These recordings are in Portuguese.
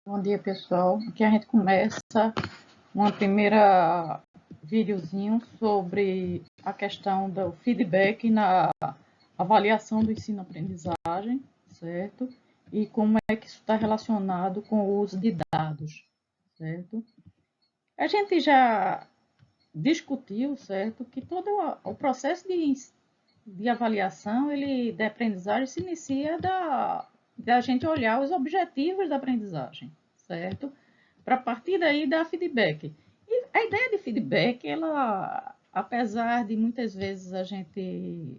Bom dia, pessoal. Aqui a gente começa uma primeira videozinho sobre a questão do feedback na avaliação do ensino-aprendizagem, certo? E como é que isso está relacionado com o uso de dados, certo? A gente já discutiu, certo, que todo o processo de avaliação, de aprendizagem, se inicia da gente olhar os objetivos da aprendizagem, certo? Para partir daí dar feedback. E a ideia de feedback, ela, apesar de muitas vezes a gente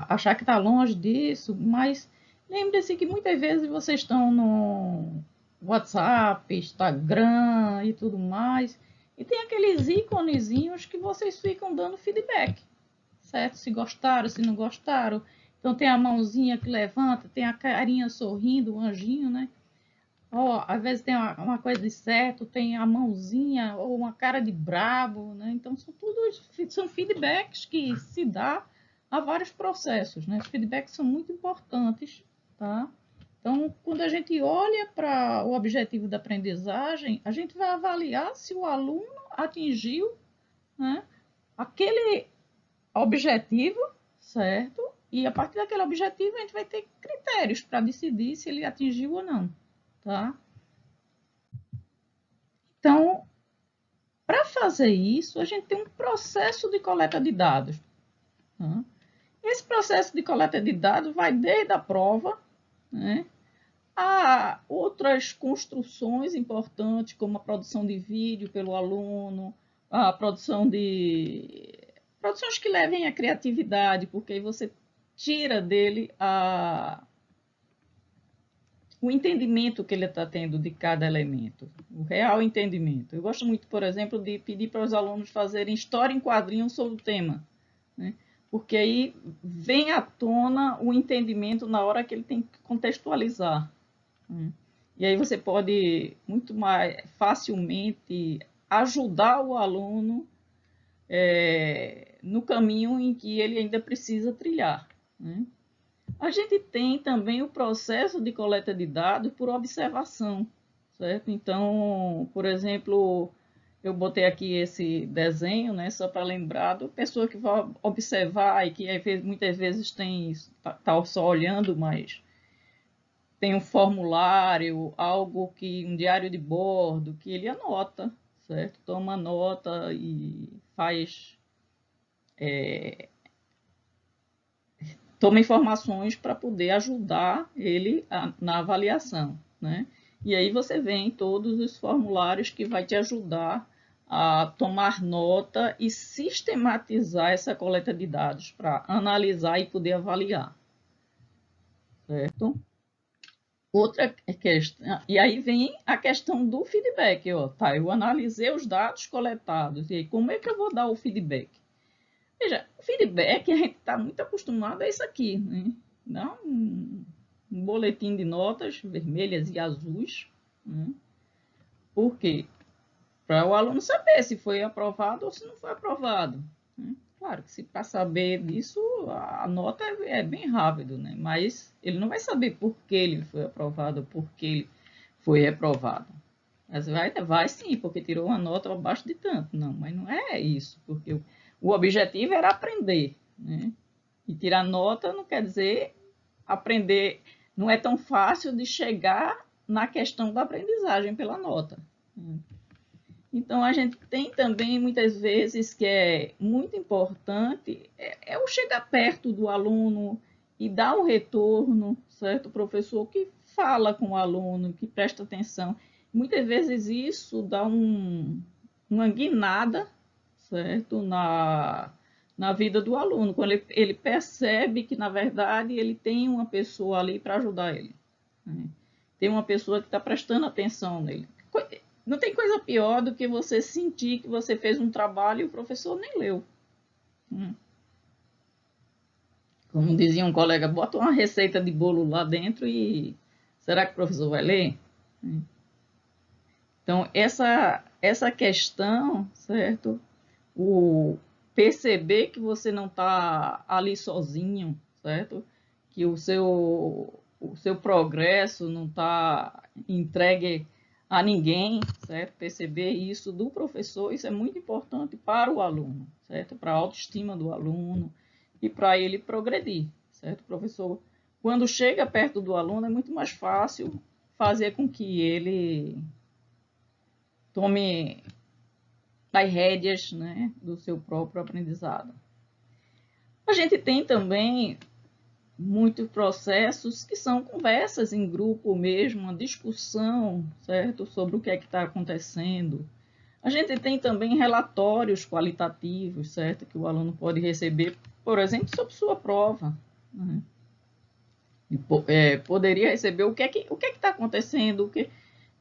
achar que está longe disso, mas lembre-se que muitas vezes vocês estão no WhatsApp, Instagram e tudo mais, e tem aqueles íconezinhos que vocês ficam dando feedback, certo? Se gostaram, se não gostaram. Então tem a mãozinha que levanta, tem a carinha sorrindo, o anjinho, né? Às vezes tem uma coisa de certo, tem a mãozinha ou uma cara de brabo, né? Então são feedbacks que se dá a vários processos, né? Os feedbacks são muito importantes, tá? Então, quando a gente olha para o objetivo da aprendizagem, a gente vai avaliar se o aluno atingiu, né, aquele objetivo, certo? E a partir daquele objetivo a gente vai ter critérios para decidir se ele atingiu ou não, tá? Então, para fazer isso, a gente tem um processo de coleta de dados. Tá? Esse processo de coleta de dados vai desde a prova, né, a outras construções importantes, como a produção de vídeo pelo aluno, a produções que levem à criatividade, porque aí você tira dele o entendimento que ele está tendo de cada elemento, o real entendimento. Eu gosto muito, por exemplo, de pedir para os alunos fazerem história em quadrinhos sobre o tema, né? Porque aí vem à tona o entendimento na hora que ele tem que contextualizar. Né? E aí você pode muito mais facilmente ajudar o aluno no caminho em que ele ainda precisa trilhar. Né? A gente tem também o processo de coleta de dados por observação, certo? Então, por exemplo, eu botei aqui esse desenho, né, só para lembrar da pessoa que vai observar e que muitas vezes tá só olhando, mas tem um formulário, um diário de bordo, que ele anota, certo? Toma nota e toma informações para poder ajudar ele na avaliação, né? E aí você vê em todos os formulários que vai te ajudar a tomar nota e sistematizar essa coleta de dados para analisar e poder avaliar, certo? Outra questão, e aí vem a questão do feedback, ó, tá? Eu analisei os dados coletados, e aí como é que eu vou dar o feedback? Veja, o feedback a gente está muito acostumado a isso aqui, né? Dá um boletim de notas vermelhas e azuis, né? Por quê? Para o aluno saber se foi aprovado ou se não foi aprovado. Né? Claro que para saber disso, a nota é bem rápido, né? Mas ele não vai saber por que ele foi aprovado ou por que ele foi reprovado. Mas vai sim, porque tirou uma nota abaixo de tanto. Não, mas não é isso, porque o objetivo era aprender, né? E tirar nota não quer dizer aprender, não é tão fácil de chegar na questão da aprendizagem pela nota. Então, a gente tem também, muitas vezes, que é muito importante, o chegar perto do aluno e dar um retorno, certo? O professor que fala com o aluno, que presta atenção. Muitas vezes isso dá uma guinada, certo? Na vida do aluno, quando ele percebe que, na verdade, ele tem uma pessoa ali para ajudar ele. Né? Tem uma pessoa que está prestando atenção nele. Não tem coisa pior do que você sentir que você fez um trabalho e o professor nem leu. Como dizia um colega, bota uma receita de bolo lá dentro e será que o professor vai ler? Então, essa questão, certo? O perceber que você não está ali sozinho, certo? Que o seu o seu progresso não está entregue a ninguém, certo? Perceber isso do professor, isso é muito importante para o aluno, certo? Para a autoestima do aluno e para ele progredir, certo? O professor, quando chega perto do aluno, é muito mais fácil fazer com que ele tome as rédeas, né, do seu próprio aprendizado. A gente tem também muitos processos que são conversas em grupo mesmo, uma discussão, certo, sobre o que é que está acontecendo. A gente tem também relatórios qualitativos, certo, que o aluno pode receber, por exemplo, sobre sua prova, né? Poderia receber o que é que está acontecendo,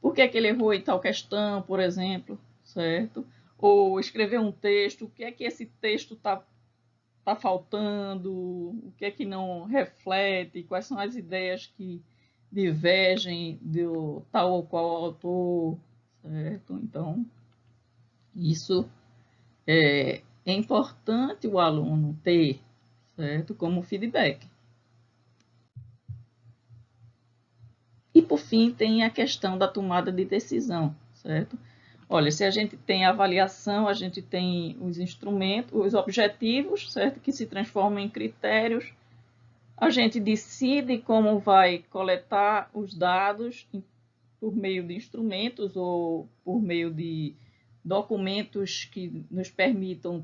por que é que ele errou em tal questão, por exemplo, certo? Ou escrever um texto, o que é que esse texto está faltando, o que é que não reflete, quais são as ideias que divergem do tal ou qual autor, certo? Então, isso é importante o aluno ter, certo? Como feedback. E, por fim, tem a questão da tomada de decisão, certo? Olha, se a gente tem avaliação, a gente tem os instrumentos, os objetivos, certo? Que se transformam em critérios. A gente decide como vai coletar os dados por meio de instrumentos ou por meio de documentos que nos permitam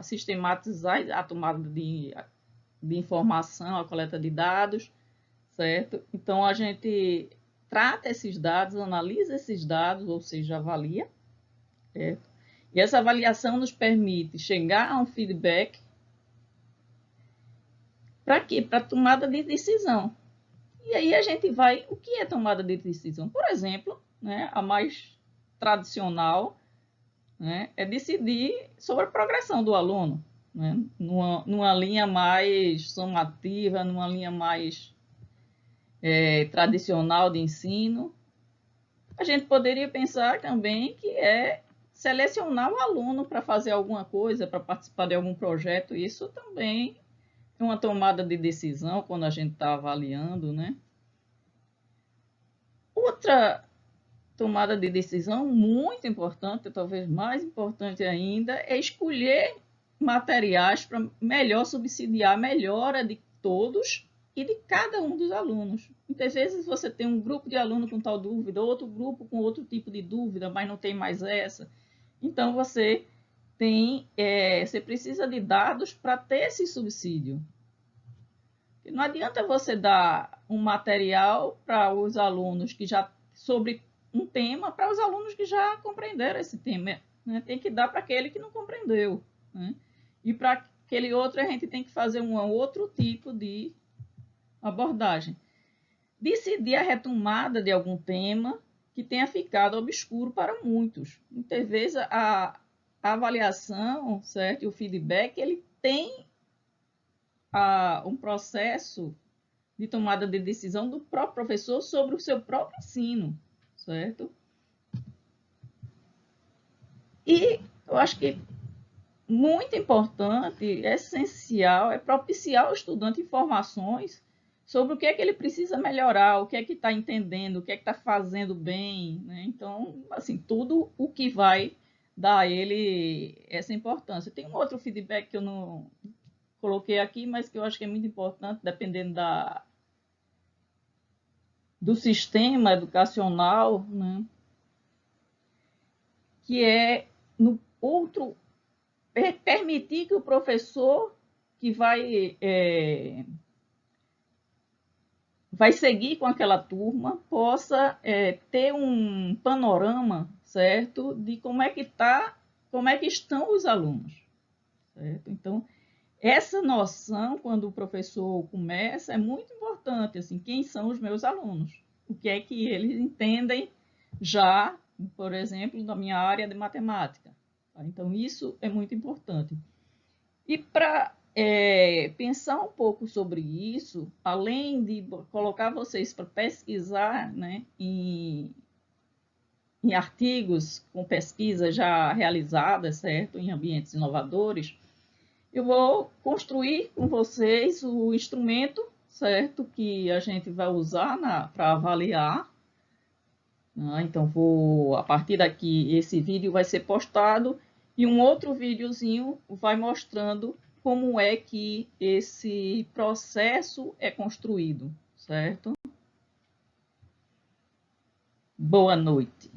sistematizar a tomada de informação, a coleta de dados, certo? Então, a gente trata esses dados, analisa esses dados, ou seja, avalia, certo? E essa avaliação nos permite chegar a um feedback. Para quê? Para tomada de decisão. E aí a gente vai... O que é tomada de decisão? Por exemplo, né, a mais tradicional, né, é decidir sobre a progressão do aluno, né, numa linha mais somativa, numa linha mais tradicional de ensino. A gente poderia pensar também que é selecionar o aluno para fazer alguma coisa, para participar de algum projeto. Isso também é uma tomada de decisão quando a gente está avaliando, né? Outra tomada de decisão muito importante, talvez mais importante ainda, é escolher materiais para melhor subsidiar a melhora de todos e de cada um dos alunos. Muitas vezes você tem um grupo de alunos com tal dúvida, outro grupo com outro tipo de dúvida, mas não tem mais essa. Então, você precisa de dados para ter esse subsídio. Não adianta você dar um material para os alunos que já sobre um tema, para os alunos que já compreenderam esse tema, né? Tem que dar para aquele que não compreendeu, né? E para aquele outro a gente tem que fazer um outro tipo de abordagem. Decidir a retomada de algum tema que tenha ficado obscuro para muitos. Muitas vezes a avaliação, certo? E o feedback, ele tem um processo de tomada de decisão do próprio professor sobre o seu próprio ensino, certo? E eu acho que muito importante, essencial, é propiciar ao estudante informações sobre o que é que ele precisa melhorar, o que é que está entendendo, o que é que está fazendo bem, né? Então, assim, tudo o que vai dar a ele essa importância. Tem um outro feedback que eu não coloquei aqui, mas que eu acho que é muito importante, dependendo do sistema educacional, né? Que é no outro permitir que o professor que vai seguir com aquela turma possa ter um panorama, certo, de como é que estão os alunos, certo? Então, essa noção, quando o professor começa, é muito importante, assim, quem são os meus alunos? O que é que eles entendem já, por exemplo, na minha área de matemática? Então, isso é muito importante. E para pensar um pouco sobre isso, além de colocar vocês para pesquisar, né, em artigos com pesquisas já realizadas, certo, em ambientes inovadores, eu vou construir com vocês o instrumento, certo? Que a gente vai usar para avaliar. Então, a partir daqui, esse vídeo vai ser postado e um outro videozinho vai mostrando como é que esse processo é construído, certo? Boa noite.